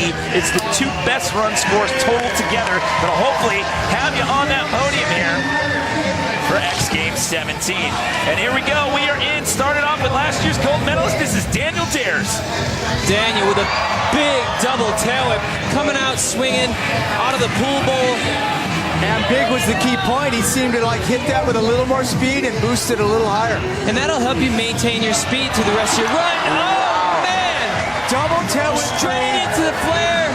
50 is the 2 best run scores total together. That'll hopefully have you on that podium here for X Games 17. And here we go. We are in. Started off with last year's gold medalist. This is Daniel Dares. Daniel with a big double tail whip, coming out swinging out of the pool bowl. And big was the key point. He seemed to like hit that with a little more speed and boost it a little higher. And that'll help you maintain your speed through the rest of your run. Oh, man! Double tail whip Straight into the flare.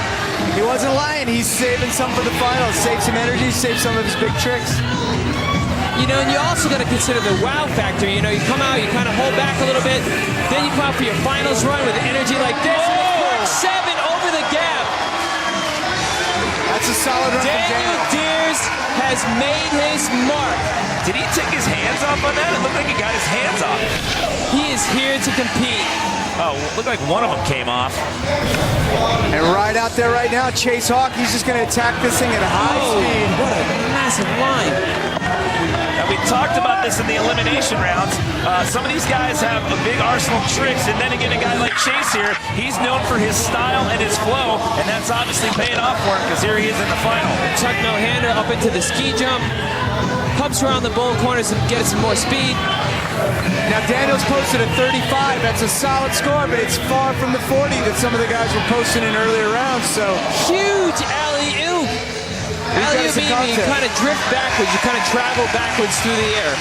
He wasn't lying. He's saving some for the finals. Save some energy, save some of his big tricks. You know, and you also got to consider the wow factor. You know, you come out, you kind of hold back a little bit, then you come out for your finals run with energy like this. Oh! And 7 over the gap. That's a solid run from Daniel Dares has made his mark. Did he take his hands off on that? It looked like he got his hands off. He is here to compete. Oh, looked like one of them came off. And right out there right now, Chase Hawk, he's just going to attack this thing at a high speed. What a massive line. Now, we talked about this in the elimination rounds. Some of these guys have a big arsenal of tricks, and then again, a guy like Chase here, he's known for his style and his flow, and that's obviously paying off for him because here he is in the final. Chuck no-hander up into the ski jump, hops around the bowl corners and gets some more speed. Now Daniel's posted a 35. That's a solid score, but it's far from the 40 that some of the guys were posting in earlier rounds. So huge alley-oop. Alley-oop meaning you kind of drift backwards, you kind of travel backwards through the air.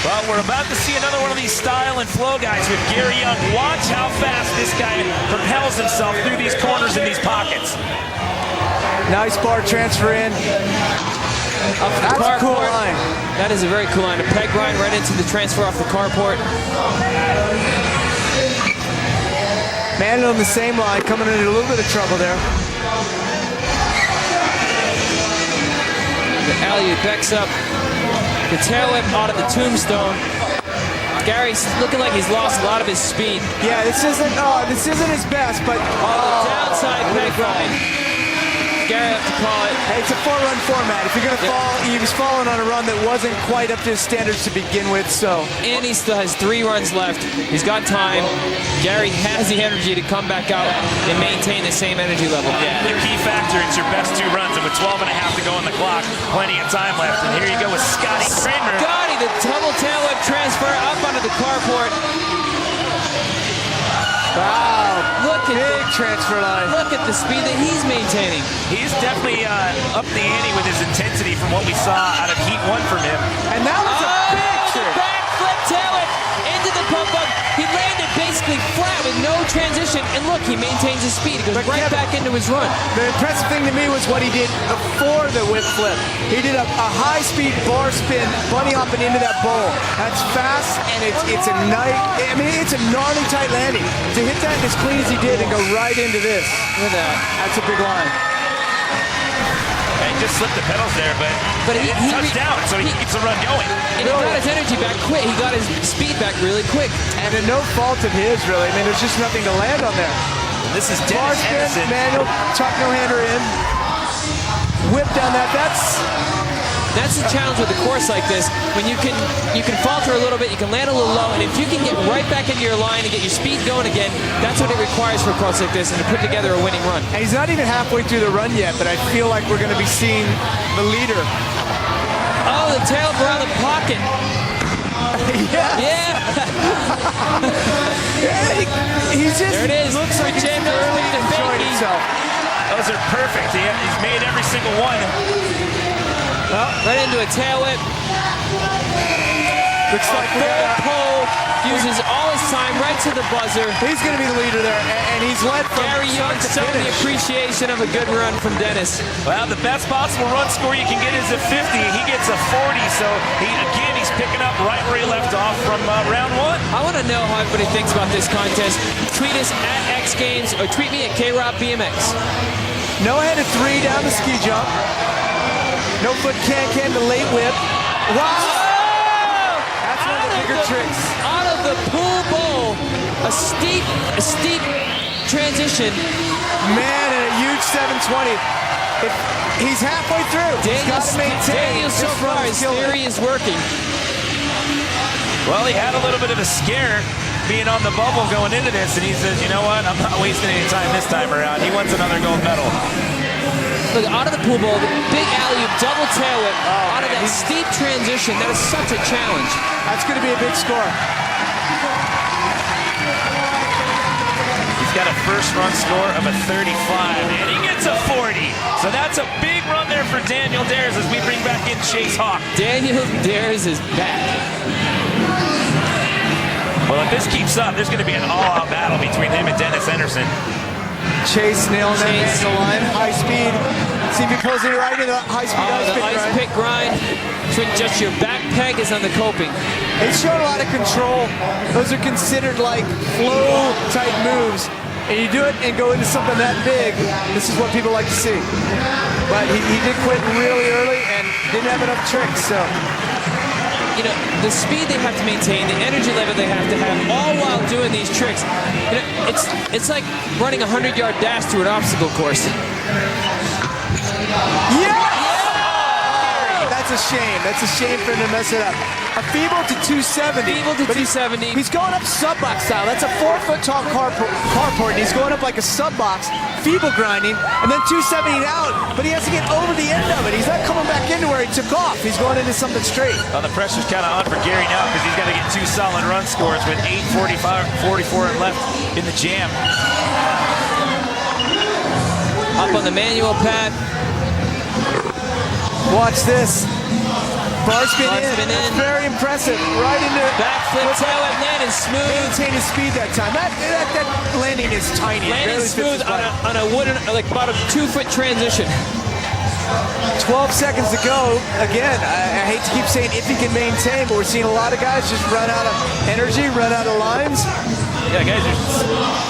Well, we're about to see another one of these style and flow guys with Gary Young. Watch how fast this guy propels himself through these corners and these pockets. Nice bar transfer in. That's a cool line. That is a very cool line. A peg grind right into the transfer off the carport. Manuel on the same line, coming into a little bit of trouble there. The alley-oop backs up. The tail whip out of the tombstone. Gary's looking like he's lost a lot of his speed. Yeah, this isn't his best, but the downside peg grind. Gary have to call it. Hey, it's a 4-run format. If you're going to fall, he was falling on a run that wasn't quite up to his standards to begin with, so. And he still has 3 runs left. He's got time. Gary has the energy to come back out and maintain the same energy level. Yeah, the key factor, it's your best 2 runs, and with 12 and a half to go on the clock, plenty of time left. And here you go with Scotty Kramer. Scotty, the double tail whip transfer up onto the carport. Wow, look at big transfer line. Look at the speed that he's maintaining. He's definitely up the ante with his intensity from what we saw out of Heat 1 from him. And that was a big trick. Backflip tail whip into the pump up. He landed basically flat with no transition. And look, he maintains his speed. He goes right back into his run. The impressive thing to me was what he did before the whip flip. He did a high-speed bar spin, bunny hopping into that bowl. That's fast, and it's a nice, I mean, it's a gnarly tight landing. To hit that as clean as he did and go right into this. Look at that. That's a big line. And he just slipped the pedals there, but he touched down, so he keeps the run going. And he got his energy back quick. He got his speed back really quick. And a no fault of his, really. I mean, there's just nothing to land on there. This is Bar Dennis spin, Henderson. manual, tuck no-hander in. Whip down that. That's the challenge with a course like this. When you can falter a little bit, you can land a little low, and if you can get right back into your line and get your speed going again, that's what it requires for a course like this, and to put together a winning run. And he's not even halfway through the run yet, but I feel like we're going to be seeing the leader. Oh, the tail around the pocket. Yeah. He just there it is. Looks like he's really enjoying himself. Those are perfect. He's made every single one. Well, right into a tail whip. Looks like full pole. Uses all his time right to the buzzer. He's going to be the leader there, and he's led from Gary Young showing the appreciation of a good run from Dennis. Well, the best possible run score you can get is a 50. He gets a 40, so he's picking up right where he left off from round 1. I want to know how everybody thinks about this contest. Tweet us at X Games or tweet me at KROP BMX. No-handed 3 down the ski jump. No foot can the late whip. Wow! That's one of the bigger tricks. Out of the pool bowl, a steep transition. Man, and a huge 720. He's halfway through. He's got to maintain. Daniel, so far, his theory is working. Well, he had a little bit of a scare. being on the bubble going into this, and he says, you know what, I'm not wasting any time this time around. He wants another gold medal. Look, out of the pool ball, big alley-oop, double tail whip, out of that steep transition. That is such a challenge. That's going to be a big score. He's got a first run score of a 35, and he gets a 40. So that's a big run there for Daniel Dares as we bring back in Chase Hawk. Daniel Dares is back. Well, if this keeps up, there's going to be an all-out battle between him and Dennis Henderson. Chase nailing that man to the line, high speed. See if he pulls it right into the high-speed ice pick grind. So just your back peg is on the coping. He's showing a lot of control. Those are considered like flow-type moves. And you do it and go into something that big, this is what people like to see. But he did quit really early and didn't have enough tricks, so. You know, the speed they have to maintain, the energy level they have to have, all while doing these tricks. You know, it's like running a 100-yard dash through an obstacle course. Yeah! That's a shame. That's a shame for him to mess it up. A feeble to 270. Feeble to 270. He's going up sub-box style. That's a 4-foot tall carport, and he's going up like a sub-box, feeble grinding, and then 270 out, but he has to get over the end of it. He's not coming back into where he took off. He's going into something straight. Well, the pressure's kind of on for Gary now because he's got to get 2 solid run scores with 8:44 left in the jam. Up on the manual pad. Watch this. Bar spin in. That's very impressive. Right into it. Backflip, tail whip, landing smooth. Maintain his speed that time. That landing is tiny. Landing smooth on a wooden, like about a 2-foot transition. 12 seconds to go. Again, I hate to keep saying if he can maintain, but we're seeing a lot of guys just run out of energy, run out of lines. Yeah, guys are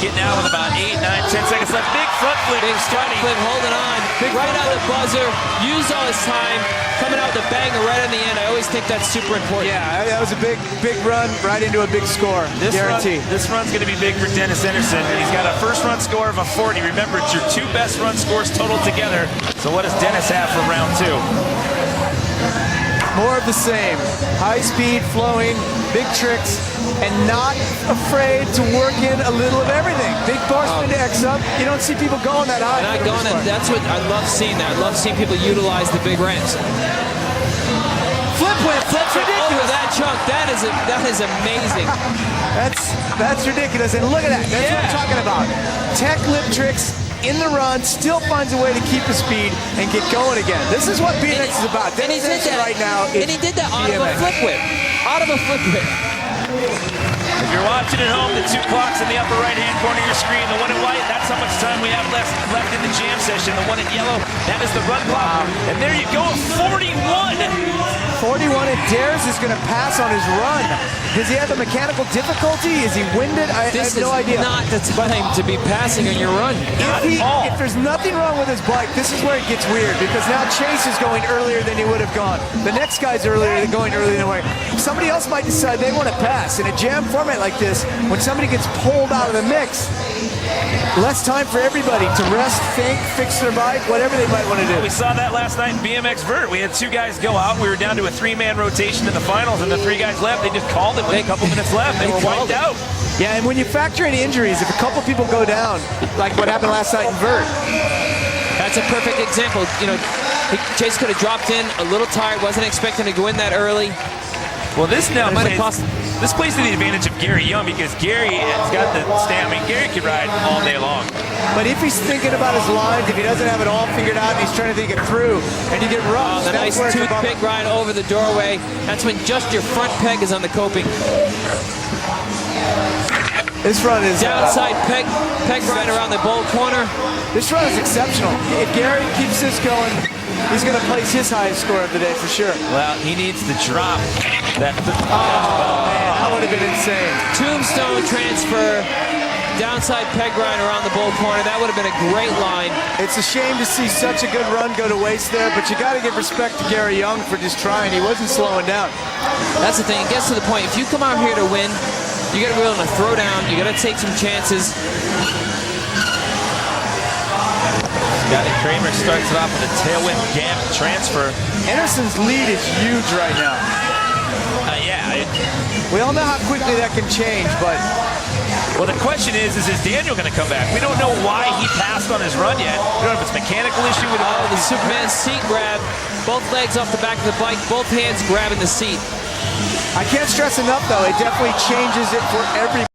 getting out with about 8, 9, 10 seconds left. Big front flip. Big front flip, holding on. Right on the buzzer. Used all his time. Coming out with a banger right on the end. I always think that's super important. Yeah, that was a big run right into a big score. Guarantee. This run's going to be big for Dennis Henderson. He's got a first run score of a 40. Remember, it's your 2 best run scores total together. So what does Dennis have for round 2? More of the same. High speed, flowing, big tricks, and not afraid to work in a little of everything. Big bar spin to X up. You don't see people going that high. Not going, and that's what I love seeing that. I love seeing people utilize the big ramps. Flip whip, that's ridiculous. Over that chunk, that is amazing. That's ridiculous. And look at that. That's what I'm talking about. Tech lip tricks in the run, still finds a way to keep the speed and get going again. This is what BMX is about. And he did that right now. And he did that out of a flip whip. Out of a flip whip. If you're watching at home, the 2 clocks in the upper right-hand corner of your screen, the one in white, that's how much time we have left in the jam session. The one in yellow, that is the run clock. And there you go, 41. 41, and Dares is going to pass on his run. Does he have a mechanical difficulty? Is he winded? I have no idea. This is not the time to be passing on your run. If there's nothing wrong with his bike, this is where it gets weird, because now Chase is going earlier than he would have gone. The next guy's going earlier than way. Somebody else might decide they want to pass. In a jam format like this, when somebody gets pulled out of the mix, less time for everybody to rest, think, fix their bike, whatever they might want to do. We saw that last night in BMX Vert. We had 2 guys go out. We were down to a 3-man rotation in the finals, and the 3 guys left. They just called it with a couple minutes left. They were wiped out. Yeah, and when you factor in injuries, if a couple people go down, like what happened last night in Vert. That's a perfect example. You know, Chase could have dropped in a little tired, wasn't expecting to go in that early. Well, this plays to the advantage of Gary Young, because Gary has got the stamina. I mean, Gary can ride all day long. But if he's thinking about his lines, if he doesn't have it all figured out and he's trying to think it through, and you get rough, the nice toothpick grind over the doorway. That's when just your front peg is on the coping. This run is downside peg grind around the bowl corner. This run is exceptional. If Gary keeps this going, he's going to place his highest score of the day for sure. Well, he needs to drop that. Oh, man, that would have been insane. Tombstone transfer. Downside peg grind around the bowl corner. That would have been a great line. It's a shame to see such a good run go to waste there, but you got to give respect to Gary Young for just trying. He wasn't slowing down. That's the thing. It gets to the point. If you come out here to win, you got to be willing to throw down. You got to take some chances. Scotty Kramer starts it off with a tail whip gap transfer. Anderson's lead is huge right now. Yeah. We all know how quickly that can change, but Well, the question is Daniel going to come back? We don't know why he passed on his run yet. We don't know if it's a mechanical issue. We don't know. The Superman seat grab, both legs off the back of the bike, both hands grabbing the seat. I can't stress enough, though, it definitely changes it for everybody.